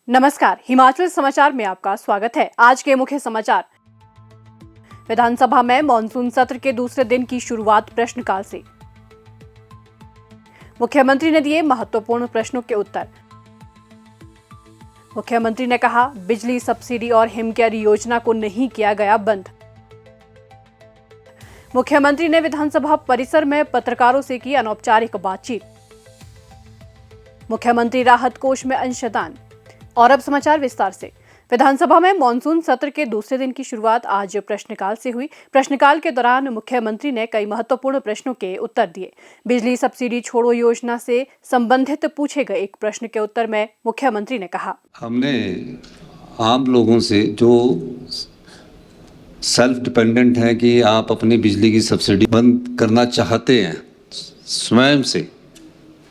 नमस्कार, हिमाचल समाचार में आपका स्वागत है। आज के मुख्य समाचार। विधानसभा में मॉनसून सत्र के दूसरे दिन की शुरुआत प्रश्नकाल से। मुख्यमंत्री ने दिए महत्वपूर्ण प्रश्नों के उत्तर। मुख्यमंत्री ने कहा, बिजली सब्सिडी और हिमकेयर योजना को नहीं किया गया बंद। मुख्यमंत्री ने विधानसभा परिसर में पत्रकारों से की अनौपचारिक बातचीत। मुख्यमंत्री राहत कोष में अंशदान। और अब समाचार विस्तार से। विधानसभा में मॉनसून सत्र के दूसरे दिन की शुरुआत आज प्रश्नकाल से हुई। प्रश्नकाल के दौरान मुख्यमंत्री ने कई महत्वपूर्ण प्रश्नों के उत्तर दिए। बिजली सब्सिडी छोड़ो योजना से संबंधित पूछे गए एक प्रश्न के उत्तर में मुख्यमंत्री ने कहा, हमने आम लोगों से जो सेल्फ डिपेंडेंट हैं कि आप अपनी बिजली की सब्सिडी बंद करना चाहते हैं, स्वयं से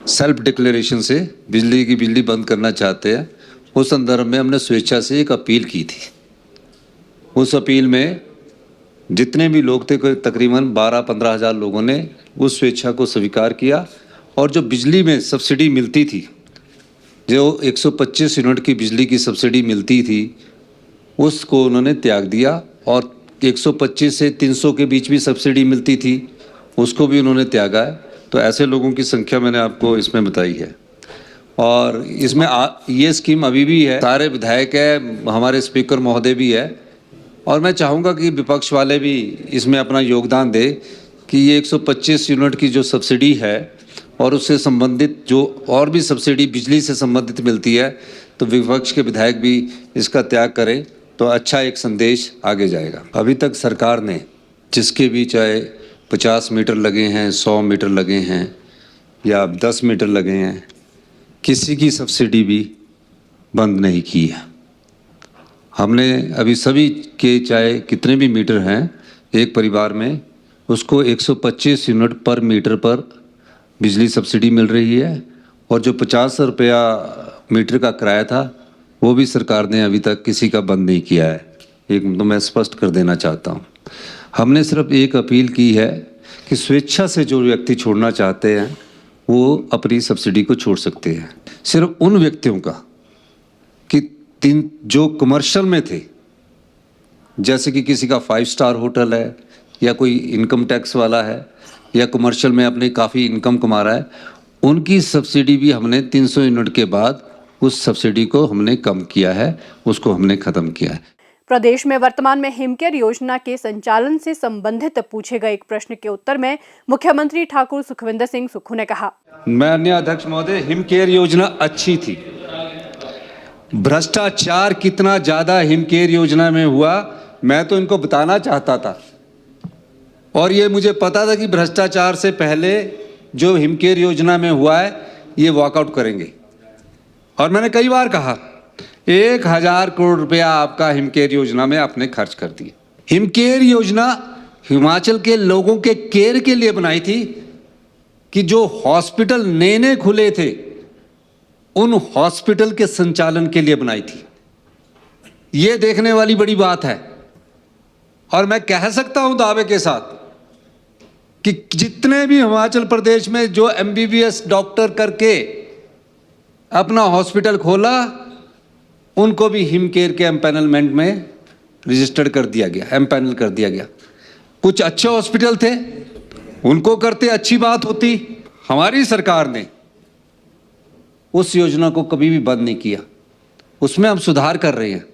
सेल्फ डिक्लेरेशन से बिजली बंद करना चाहते हैं, उस संदर्भ में हमने स्वेच्छा से एक अपील की थी। उस अपील में जितने भी लोग थे, तकरीबन 12-15 हज़ार लोगों ने उस स्वेच्छा को स्वीकार किया और जो बिजली में सब्सिडी मिलती थी, जो 125 यूनिट की बिजली की सब्सिडी मिलती थी, उसको उन्होंने त्याग दिया और 125 से 300 के बीच भी सब्सिडी मिलती थी, उसको भी उन्होंने त्यागा है। तो ऐसे लोगों की संख्या मैंने आपको इसमें बताई है और इसमें ये स्कीम अभी भी है। सारे विधायक है, हमारे स्पीकर महोदय भी है और मैं चाहूँगा कि विपक्ष वाले भी इसमें अपना योगदान दे कि ये 125 यूनिट की जो सब्सिडी है और उससे संबंधित जो और भी सब्सिडी बिजली से संबंधित मिलती है, तो विपक्ष के विधायक भी इसका त्याग करें तो अच्छा एक संदेश आगे जाएगा। अभी तक सरकार ने जिसके भी चाहे 50 मीटर लगे हैं, 100 मीटर लगे हैं या 10 मीटर लगे हैं, किसी की सब्सिडी भी बंद नहीं की है। हमने अभी सभी के चाहे कितने भी मीटर हैं एक परिवार में, उसको 125 यूनिट पर मीटर पर बिजली सब्सिडी मिल रही है और जो 50 रुपया मीटर का किराया था वो भी सरकार ने अभी तक किसी का बंद नहीं किया है। एक तो मैं स्पष्ट कर देना चाहता हूँ। हमने सिर्फ एक अपील की है कि स्वेच्छा से जो व्यक्ति छोड़ना चाहते हैं वो अपनी सब्सिडी को छोड़ सकते हैं। सिर्फ उन व्यक्तियों का कि जो कमर्शियल में थे, जैसे कि किसी का 5 स्टार होटल है या कोई इनकम टैक्स वाला है या कमर्शियल में अपनी काफ़ी इनकम कमा रहा है, उनकी सब्सिडी भी हमने 300 यूनिट के बाद उस सब्सिडी को हमने कम किया है, उसको हमने ख़त्म किया है। प्रदेश में वर्तमान में हिमकेयर योजना के संचालन से संबंधित पूछे गए एक प्रश्न के उत्तर में मुख्यमंत्री ठाकुर सुखविंदर सिंह सुक्खू ने कहा, माननीय अध्यक्ष महोदय, हिमकेयर योजना अच्छी थी। भ्रष्टाचार कितना ज्यादा हिमकेयर योजना में हुआ, मैं तो इनको बताना चाहता था और ये मुझे पता था कि भ्रष्टाचार से पहले जो हिमकेयर योजना में हुआ है ये वॉकआउट करेंगे। और मैंने कई बार कहा 1000 करोड़ रुपया आपका हिमकेयर योजना में आपने खर्च कर दिया। हिमकेयर योजना हिमाचल के लोगों के केयर के लिए बनाई थी कि जो हॉस्पिटल नए खुले थे उन हॉस्पिटल के संचालन के लिए बनाई थी। ये देखने वाली बड़ी बात है और मैं कह सकता हूं दावे के साथ कि जितने भी हिमाचल प्रदेश में जो MBBS डॉक्टर करके अपना हॉस्पिटल खोला, उनको भी हिमकेयर के एम्पैनलमेंट में रजिस्टर्ड कर दिया गया, एम्पैनल कर दिया गया। कुछ अच्छे हॉस्पिटल थे, उनको करते अच्छी बात होती। हमारी सरकार ने उस योजना को कभी भी बंद नहीं किया, उसमें हम सुधार कर रहे हैं।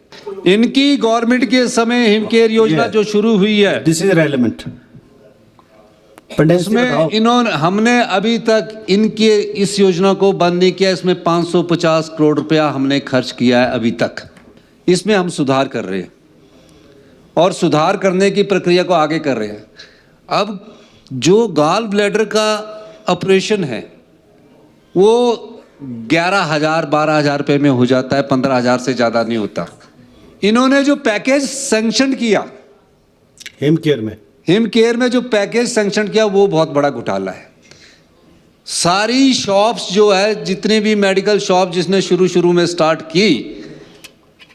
इनकी गवर्नमेंट के समय हिमकेयर योजना जो शुरू हुई है, दिस इज रेलेवेंट, इसमें हमने अभी तक इनके इस योजना को बंद नहीं किया। इसमें 550 करोड़ रुपया हमने खर्च किया है अभी तक। इसमें हम सुधार कर रहे हैं और सुधार करने की प्रक्रिया को आगे कर रहे हैं। अब जो गॉल ब्लैडर का ऑपरेशन है वो 11,000-12,000 रुपये में हो जाता है, 15,000 से ज़्यादा नहीं होता। इन्होंने जो पैकेज सैंक्शन किया हिमकेयर में जो पैकेज सैंक्शन किया वो बहुत बड़ा घोटाला है। सारी शॉप्स जो है, जितने भी मेडिकल शॉप जिसने शुरू में स्टार्ट की,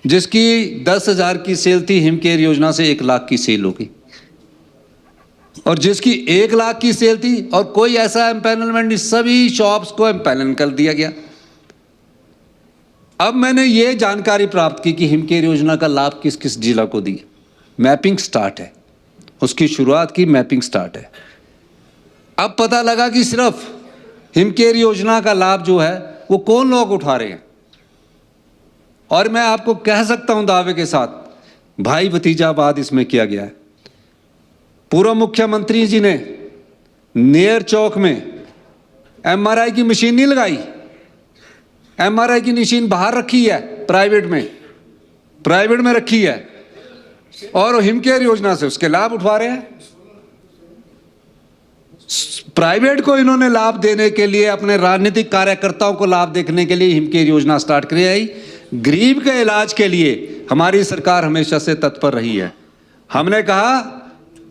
जिसकी 10,000 की सेल थी, हिमकेयर योजना से 1 लाख की सेल होगी और जिसकी 1 लाख की सेल थी और कोई ऐसा एम्पैनलमेंट नहीं, सभी शॉप्स को एम्पैनल कर दिया गया। अब मैंने ये जानकारी प्राप्त की कि हिमकेयर योजना का लाभ किस किस जिला को दिया। मैपिंग स्टार्ट है, उसकी शुरुआत की, मैपिंग स्टार्ट है। अब पता लगा कि सिर्फ हिमकेयर योजना का लाभ जो है वो कौन लोग उठा रहे हैं। और मैं आपको कह सकता हूं दावे के साथ, भाई भतीजावाद इसमें किया गया है। पूर्व मुख्यमंत्री जी ने नेयर चौक में एमआरआई की मशीन नहीं लगाई, एमआरआई की मशीन बाहर रखी है, प्राइवेट में रखी है, और हिमकेयर योजना से उसके लाभ उठा रहे हैं। प्राइवेट को इन्होंने लाभ देने के लिए, अपने राजनीतिक कार्यकर्ताओं को लाभ देखने के लिए हिमकेयर योजना स्टार्ट करी आई। गरीब के इलाज के लिए हमारी सरकार हमेशा से तत्पर रही है। हमने कहा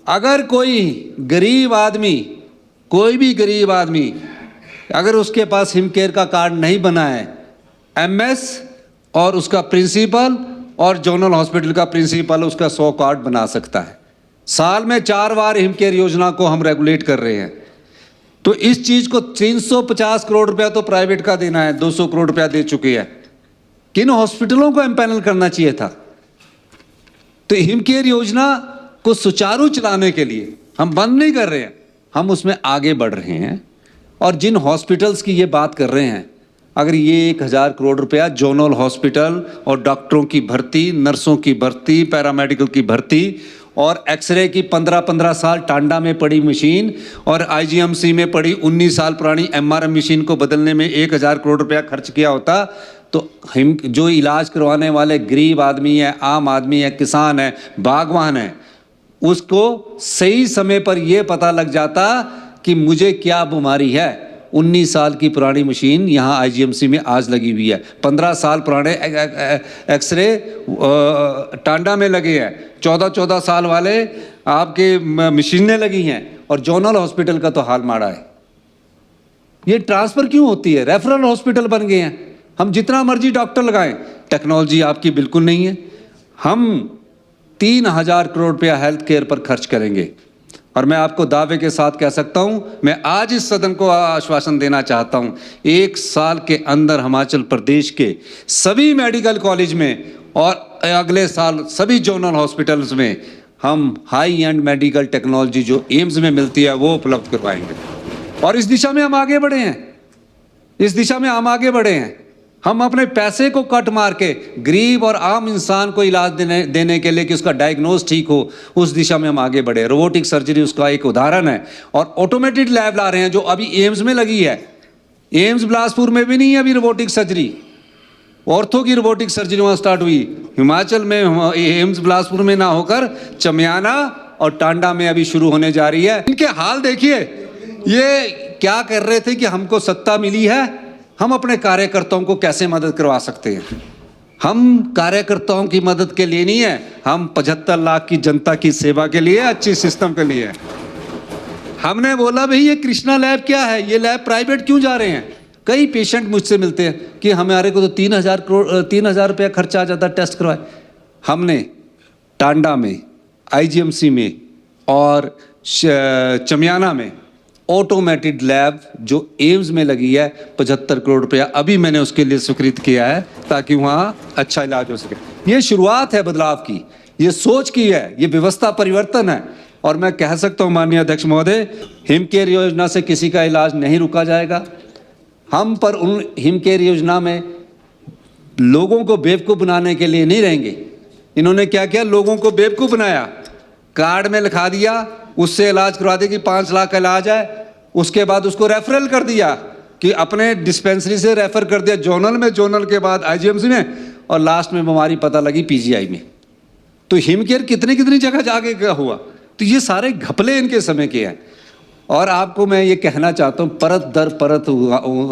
अगर कोई गरीब आदमी, कोई भी गरीब आदमी अगर उसके पास हिमकेयर का कार्ड नहीं बना है, एमएस और उसका प्रिंसिपल और जोनल हॉस्पिटल का प्रिंसिपल उसका 100 कार्ड बना सकता है। साल में 4 बार हिमकेयर योजना को हम रेगुलेट कर रहे हैं। तो इस चीज को 350 करोड़ रुपया तो प्राइवेट का देना है, 200 करोड़ रुपया दे चुके हैं। किन हॉस्पिटलों को एम्पैनल करना चाहिए था। तो हिमकेयर योजना को सुचारू चलाने के लिए हम बंद नहीं कर रहे हैं, हम उसमें आगे बढ़ रहे हैं। और जिन हॉस्पिटल्स की ये बात कर रहे हैं, अगर ये 1000 करोड़ रुपया जोनल हॉस्पिटल और डॉक्टरों की भर्ती, नर्सों की भर्ती, पैरामेडिकल की भर्ती और एक्सरे की 15-15 साल टांडा में पड़ी मशीन और आईजीएमसी में पड़ी 19 साल पुरानी एमआरएम मशीन को बदलने में 1000 करोड़ रुपया खर्च किया होता, तो हम जो इलाज करवाने वाले गरीब आदमी है, आम आदमी है, किसान है, बागवान है, उसको सही समय पर यह पता लग जाता कि मुझे क्या बीमारी है। 19 साल की पुरानी मशीन यहाँ आईजीएमसी में आज लगी हुई है, 15 साल पुराने एक्सरे टांडा में लगे हैं, 14-14 साल वाले आपके मशीनें लगी हैं, और जोनल हॉस्पिटल का तो हाल माड़ा है। ये ट्रांसफर क्यों होती है? रेफरल हॉस्पिटल बन गए हैं, हम जितना मर्जी डॉक्टर लगाएं, टेक्नोलॉजी आपकी बिल्कुल नहीं है। हम 3000 करोड़ रुपया हेल्थ केयर पर खर्च करेंगे। और मैं आपको दावे के साथ कह सकता हूं, मैं आज इस सदन को आश्वासन देना चाहता हूं, 1 साल के अंदर हिमाचल प्रदेश के सभी मेडिकल कॉलेज में और अगले साल सभी जोनल हॉस्पिटल्स में हम हाई एंड मेडिकल टेक्नोलॉजी जो एम्स में मिलती है वो उपलब्ध करवाएंगे। और इस दिशा में हम आगे बढ़े हैं, हम अपने पैसे को कट मार के गरीब और आम इंसान को इलाज देने के लिए कि उसका डायग्नोज ठीक हो, उस दिशा में हम आगे बढ़े। रोबोटिक सर्जरी उसका एक उदाहरण है। और ऑटोमेटेड लैब ला रहे हैं जो अभी एम्स में लगी है। एम्स बिलासपुर में भी नहीं है अभी रोबोटिक सर्जरी, ऑर्थो की रोबोटिक सर्जरी वहाँ स्टार्ट हुई। हिमाचल में एम्स बिलासपुर में ना होकर चमियाना और टांडा में अभी शुरू होने जा रही है। इनके हाल देखिए, ये क्या कर रहे थे कि हमको सत्ता मिली है, हम अपने कार्यकर्ताओं को कैसे मदद करवा सकते हैं। हम कार्यकर्ताओं की मदद के लिए नहीं है, हम 75 लाख की जनता की सेवा के लिए, अच्छी सिस्टम के लिए। हमने बोला भाई ये कृष्णा लैब क्या है, ये लैब प्राइवेट क्यों जा रहे हैं। कई पेशेंट मुझसे मिलते हैं कि हमारे को तो 3000 रुपया खर्चा आ जाता टेस्ट करवाए। हमने टांडा में, आईजीएमसी में और चमियाना में ऑटोमेटेड लैब जो एम्स में लगी है 75 करोड़ रुपया अभी मैंने उसके लिए स्वीकृत किया है ताकि वहाँ अच्छा इलाज हो सके। ये शुरुआत है बदलाव की, ये सोच की है, ये व्यवस्था परिवर्तन है। और मैं कह सकता हूँ माननीय अध्यक्ष महोदय, हिमकेयर योजना से किसी का इलाज नहीं रुका जाएगा। हम पर उन हिमकेयर योजना में लोगों को बेवकूफ़ बनाने के लिए नहीं रहेंगे। इन्होंने क्या किया, लोगों को बेवकूफ़ बनाया, कार्ड में लिखा दिया, उससे इलाज करवा दे कि 5 लाख का इलाज है, उसके बाद उसको रेफरल कर दिया कि अपने डिस्पेंसरी से रेफर कर दिया जोनल में, जोनल के बाद आईजीएमसी में, और लास्ट में बीमारी पता लगी पीजीआई में। तो हिमकेयर कितनी जगह जाके हुआ। तो ये सारे घपले इनके समय के हैं। और आपको मैं ये कहना चाहता हूँ, परत दर परत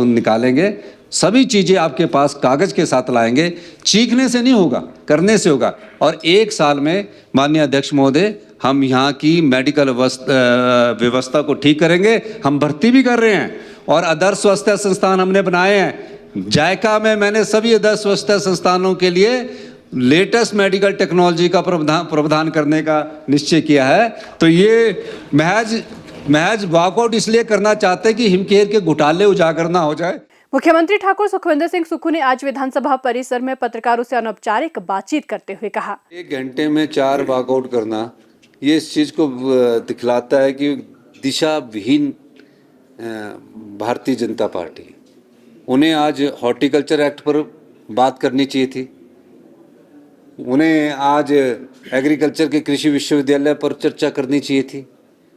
निकालेंगे, सभी चीज़ें आपके पास कागज़ के साथ लाएंगे। चीखने से नहीं होगा, करने से होगा। और 1 साल में माननीय अध्यक्ष महोदय हम यहाँ की मेडिकल व्यवस्था को ठीक करेंगे। हम भर्ती भी कर रहे हैं और आदर्श स्वास्थ्य संस्थान हमने बनाए हैं। जायका में मैंने सभी आदर्श स्वास्थ्य संस्थानों के लिए लेटेस्ट मेडिकल टेक्नोलॉजी का प्रावधान करने का निश्चय किया है। तो ये महज वॉकआउट इसलिए करना चाहते हैं कि हिमकेयर के घोटाले उजागर ना हो जाए। मुख्यमंत्री ठाकुर सुखविंदर सिंह सुक्खू ने आज विधानसभा परिसर में पत्रकारों से अनौपचारिक बातचीत करते हुए कहा, 1 घंटे में 4 वॉकआउट करना ये इस चीज़ को दिखलाता है कि दिशा विहीन भारतीय जनता पार्टी। उन्हें आज हॉर्टिकल्चर एक्ट पर बात करनी चाहिए थी, उन्हें आज एग्रीकल्चर के कृषि विश्वविद्यालय पर चर्चा करनी चाहिए थी।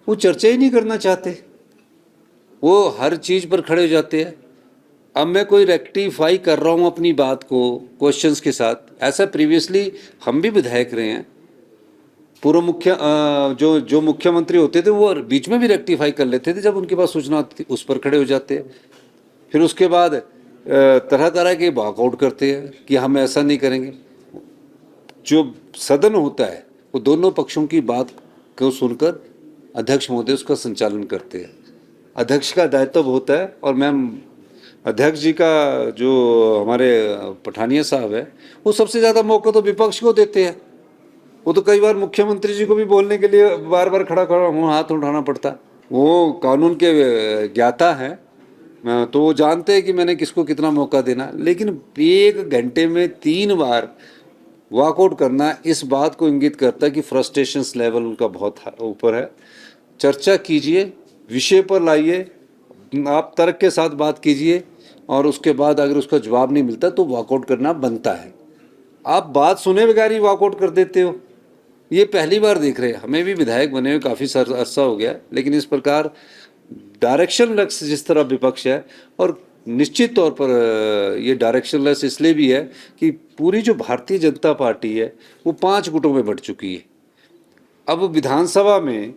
वो चर्चा ही नहीं करना चाहते, वो हर चीज़ पर खड़े हो जाते हैं। अब मैं कोई रेक्टिफाई कर रहा हूँ अपनी बात को क्वेश्चंस के साथ, ऐसा प्रीवियसली हम भी विधायक रहे हैं। पूर्व जो मुख्यमंत्री होते थे वो बीच में भी रेक्टिफाई कर लेते थे जब उनके पास सूचना होती थी, उस पर खड़े हो जाते हैं। फिर उसके बाद तरह तरह के वॉकआउट करते हैं कि हम ऐसा नहीं करेंगे। जो सदन होता है वो दोनों पक्षों की बात को सुनकर अध्यक्ष महोदय उसका संचालन करते हैं। अध्यक्ष का दायित्व होता है, और मैम अध्यक्ष जी का जो हमारे पठानिया साहब है वो सबसे ज़्यादा मौका तो विपक्ष को देते हैं। वो तो कई बार मुख्यमंत्री जी को भी बोलने के लिए बार बार खड़ा हाथ उठाना पड़ता। वो कानून के ज्ञाता हैं, तो वो जानते हैं कि मैंने किसको कितना मौका देना। लेकिन 1 घंटे में 3 बार वॉकआउट करना इस बात को इंगित करता है कि फ्रस्ट्रेशंस लेवल उनका बहुत ऊपर है। चर्चा कीजिए, विषय पर लाइए, आप तर्क के साथ बात कीजिए, और उसके बाद अगर उसका जवाब नहीं मिलता तो वॉकआउट करना बनता है। आप बात सुने बगैर ही वॉकआउट कर देते हो, ये पहली बार देख रहे हैं। हमें भी विधायक बने हुए काफ़ी अरसा हो गया, लेकिन इस प्रकार डायरेक्शन लेस जिस तरह विपक्ष है, और निश्चित तौर पर ये डायरेक्शन लेस इसलिए भी है कि पूरी जो भारतीय जनता पार्टी है वो 5 गुटों में बढ़ चुकी है। अब विधानसभा में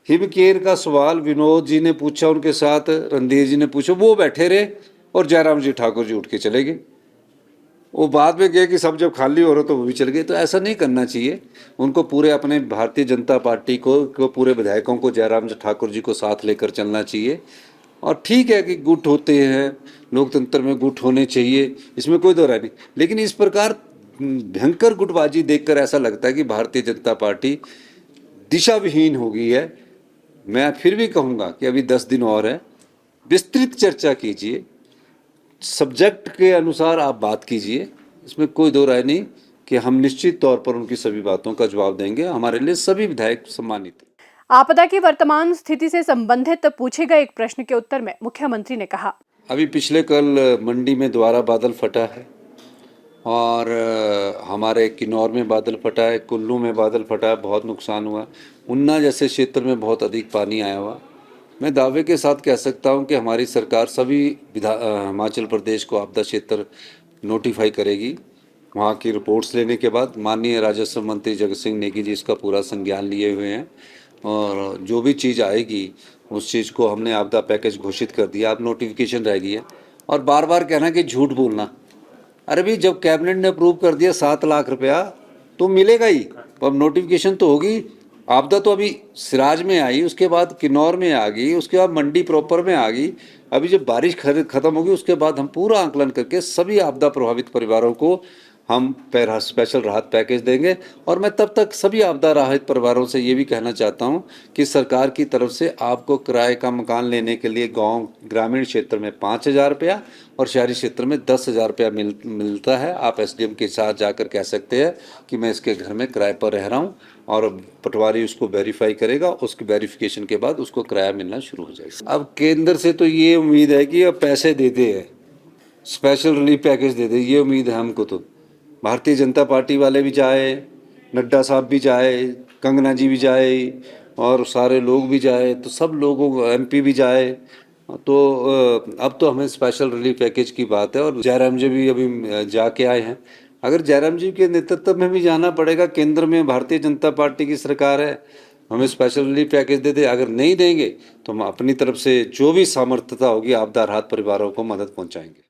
हिमकेयर का सवाल विनोद जी ने पूछा, उनके साथ रणधीर जी ने पूछा, वो बैठे रहे और जयराम जी ठाकुर जी उठ के चले गए। वो बाद में गए कि सब जब खाली हो रहा तो वो भी चल गए। तो ऐसा नहीं करना चाहिए। उनको पूरे अपने भारतीय जनता पार्टी को पूरे विधायकों को जयराम जी ठाकुर जी को साथ लेकर चलना चाहिए। और ठीक है कि गुट होते हैं, लोकतंत्र में गुट होने चाहिए, इसमें कोई दो राय नहीं। लेकिन इस प्रकार भयंकर गुटबाजी देखकर ऐसा लगता है कि भारतीय जनता पार्टी दिशा विहीन हो गई है। मैं फिर भी कहूँगा कि अभी 10 दिन और है, विस्तृत चर्चा कीजिए, सब्जेक्ट के अनुसार आप बात कीजिए, इसमें कोई दो राय नहीं कि हम निश्चित तौर पर उनकी सभी बातों का जवाब देंगे। हमारे लिए सभी विधायक सम्मानित हैं। आपदा की वर्तमान स्थिति से संबंधित पूछे गए एक प्रश्न के उत्तर में मुख्यमंत्री ने कहा, अभी पिछले कल मंडी में दोबारा बादल फटा है, और हमारे किन्नौर में बादल फटा है, कुल्लू में बादल फटा है, बहुत नुकसान हुआ। उन्ना जैसे क्षेत्र में बहुत अधिक पानी आया हुआ। मैं दावे के साथ कह सकता हूं कि हमारी सरकार सभी हिमाचल प्रदेश को आपदा क्षेत्र नोटिफाई करेगी। वहां की रिपोर्ट्स लेने के बाद माननीय राजस्व मंत्री जगत सिंह नेगी जी इसका पूरा संज्ञान लिए हुए हैं, और जो भी चीज़ आएगी उस चीज़ को हमने आपदा पैकेज घोषित कर दिया। अब नोटिफिकेशन रह गई है। और बार बार कहना कि झूठ बोलना, अरे भाई जब कैबिनेट ने अप्रूव कर दिया 7 लाख रुपया तो मिलेगा ही। अब नोटिफिकेशन तो होगी। आपदा तो अभी सिराज में आई, उसके बाद किन्नौर में आ गई, उसके बाद मंडी प्रॉपर में आ गई। अभी जब बारिश खत्म होगी उसके बाद हम पूरा आंकलन करके सभी आपदा प्रभावित परिवारों को हम स्पेशल राहत पैकेज देंगे। और मैं तब तक सभी आपदा राहत परिवारों से ये भी कहना चाहता हूँ कि सरकार की तरफ से आपको किराए का मकान लेने के लिए ग्रामीण क्षेत्र में 5,000 रुपया और शहरी क्षेत्र में 10,000 रुपया मिलता है। आप SDM के साथ जाकर कह सकते हैं कि मैं इसके घर में किराए पर रह रहा हूँ, और पटवारी उसको वेरीफाई करेगा। उसकी वेरिफिकेशन के बाद उसको किराया मिलना शुरू हो जाएगा। अब केंद्र से तो ये उम्मीद है कि अब पैसे देते हैं, स्पेशल रिलीफ पैकेज देते, ये उम्मीद है हमको। तो भारतीय जनता पार्टी वाले भी जाए, नड्डा साहब भी जाए, कंगना जी भी जाए, और सारे लोग भी जाए, तो सब लोगों को MP भी जाए। तो अब तो हमें स्पेशल रिलीफ पैकेज की बात है। और जयराम जी भी अभी जाके आए हैं। अगर जयराम जी के नेतृत्व में भी जाना पड़ेगा, केंद्र में भारतीय जनता पार्टी की सरकार है, हमें स्पेशल रिलीफ पैकेज दे दे। अगर नहीं देंगे तो हम अपनी तरफ से जो भी सामर्थ्यता होगी आपदा राहत परिवारों को मदद पहुंचाएंगे।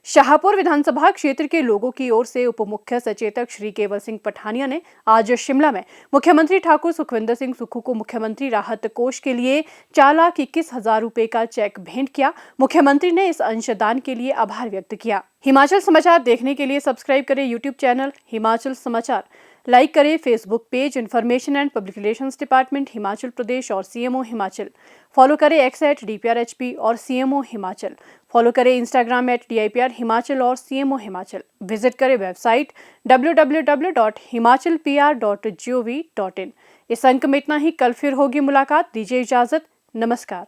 शाहपुर विधानसभा क्षेत्र के लोगों की ओर से उप मुख्य सचेतक श्री केवल सिंह पठानिया ने आज शिमला में मुख्यमंत्री ठाकुर सुखविंदर सिंह सुक्खू को मुख्यमंत्री राहत कोष के लिए 4,21,000 रुपए का चेक भेंट किया। मुख्यमंत्री ने इस अंशदान के लिए आभार व्यक्त किया। हिमाचल समाचार देखने के लिए सब्सक्राइब करें YouTube चैनल हिमाचल समाचार। लाइक करें Facebook page information and public relations department Himachal Pradesh और सीएमओ हिमाचल। फॉलो करें x@DPRHP और सीएमओ हिमाचल। फॉलो करें इंस्टाग्राम @DIPR हिमाचल और सीएमओ हिमाचल। विजिट करें वेबसाइट www.himachalpr.gov.in। इस अंक में इतना ही। कल फिर होगी मुलाकात। दीजिए इजाजत। नमस्कार।